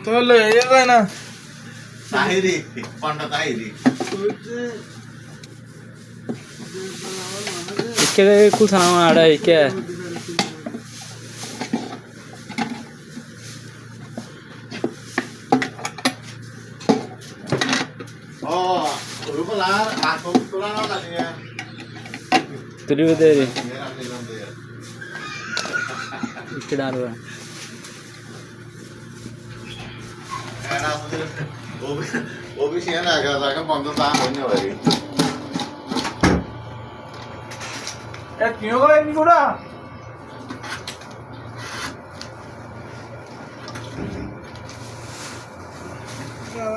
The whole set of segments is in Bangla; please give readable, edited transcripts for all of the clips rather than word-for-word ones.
তো লয়ে যায় না তাহিরি পান্ডা তাহিরি ইকে কুছানা আড়া ইকে রুবলার আতম তোলানো লাগে তুলিবে দে রে ఇక్కడ আরো এরা আমাদের ওবিসি না আগে বন্ধ তা হয়নি ভাই এ কিও গো এনি গুড়া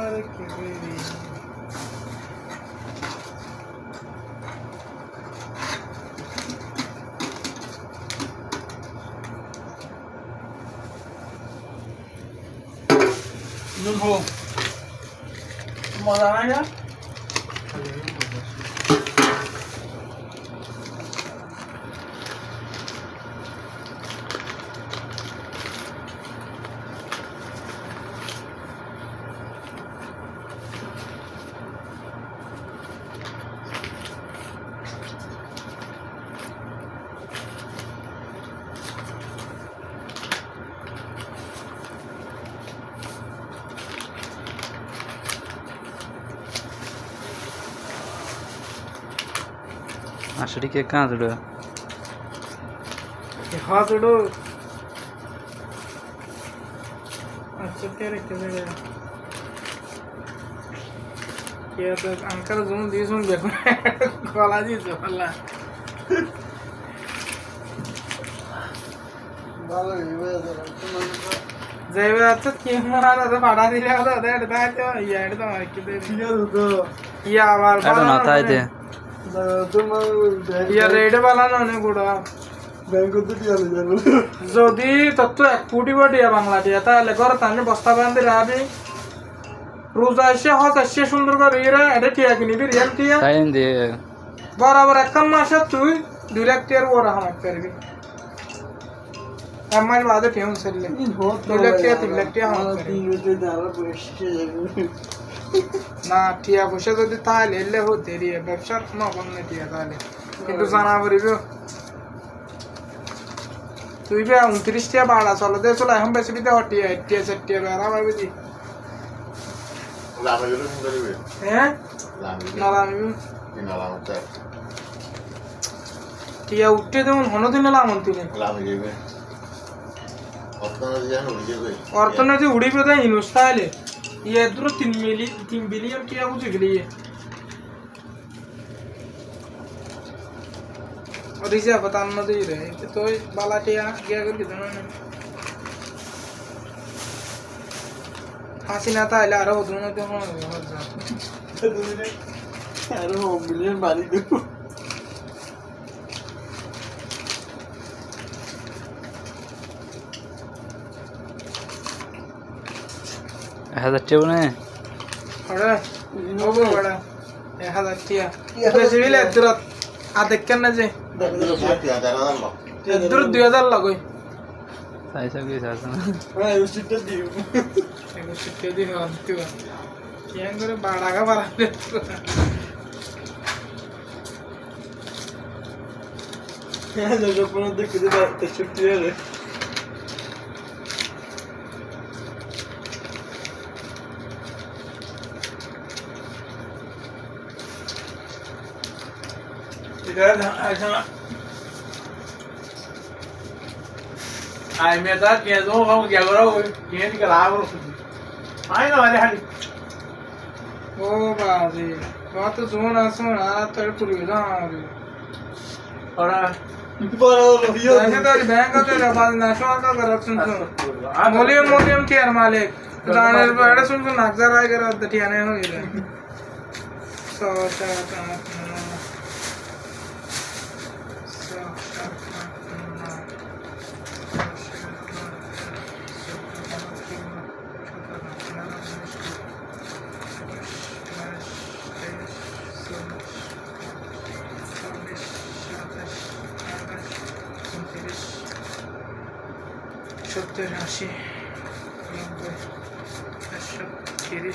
আরে কি বেরি নুভো মজা না আসলে কে কাজ রে हाथ उड़ो अच्छा तेरे किधर गया क्या तो अंकल जोन दी जोन देखो कॉला जी से वाला ভালো হইবে जैवे अच्छा क्यों मारा तो पढ़ा दिया तो देर दाय तो यार तो किधर ঠিক আছে তো या बार এটা না তাই দে তোমার या रेड वाला ना ने गुड़ा ব্যাংক তো দিয়ে যাবে যদি তত 1 কোটি বডিয়া বাংলা দিয়া তাহলে ঘরে তানে বস্তা বাঁধি রাবি রোজা এসে হজ এসে সুন্দর করে ইরা এটা টিয়া কিনিবি রিয়াল টিয়া তাই দে বরাবর এক মাসে তুই 2 লাখ টিয়ার ওরা হামাত করবি আমার বাদে ফেমস হইলে 2 লাখ টিয়া 3 লাখ টিয়া হামাত করবি না টিয়া বসে যদি তাহলে এলে হতে রিয়া ব্যবসার কোনো বন্ধ টিয়া তাহলে কিন্তু জানা পড়িব তুই বে 29 টিয়া বাড়া চলে দে চলে এখন বেশি বিতে হটিয়া টিয়া টিয়া বেড়া পাবি দি লামে গেলে সুন্দর হবে হ্যাঁ লামে না আমি কিনা লামটা টিয়া উঠতে দেউন হনো দিন লামন তিনে লামে যাবে অর্থনীতি জানো যাবে অর্থনীতি উড়িবে তাই ইনভেস্ট তাহলে ये दूर 3 बिलियन किया कुछ गई है और इसे बताना दे रहे तो बाला टिया क्या कर कितना ने हासिना था इला रहो दोनों तो हो जा আরে ও মিলিয়ন বাড়ি দেব হাজার টেবু না अरे वो बड़ा 1000 टिया वैसे भी ले दूर आ देख करना जे दूर 2000 लगोई তাই সব কি আছে না হ্যাঁ ওটা দিও एगो सिक्के दी हो तू क्या करे बाड़ा का बाड़ा হ্যাঁ যখন দেখতে দিবা 63 এর इधर ऐसा आई मैं था क्या दो हम क्या करो ये निकला वो आई ना वाले हाली ओ बाजी बात तो जोन आसो ना तर पूरी ना और বড় রহিও ऐसे तो बैंक का तेरा बाद नेशनल का करप्शन सुन मोलियम केयर मालिक दाने बड़े सुन नजर आए कर दटियाने हो गए सो সত্তর 80 90 30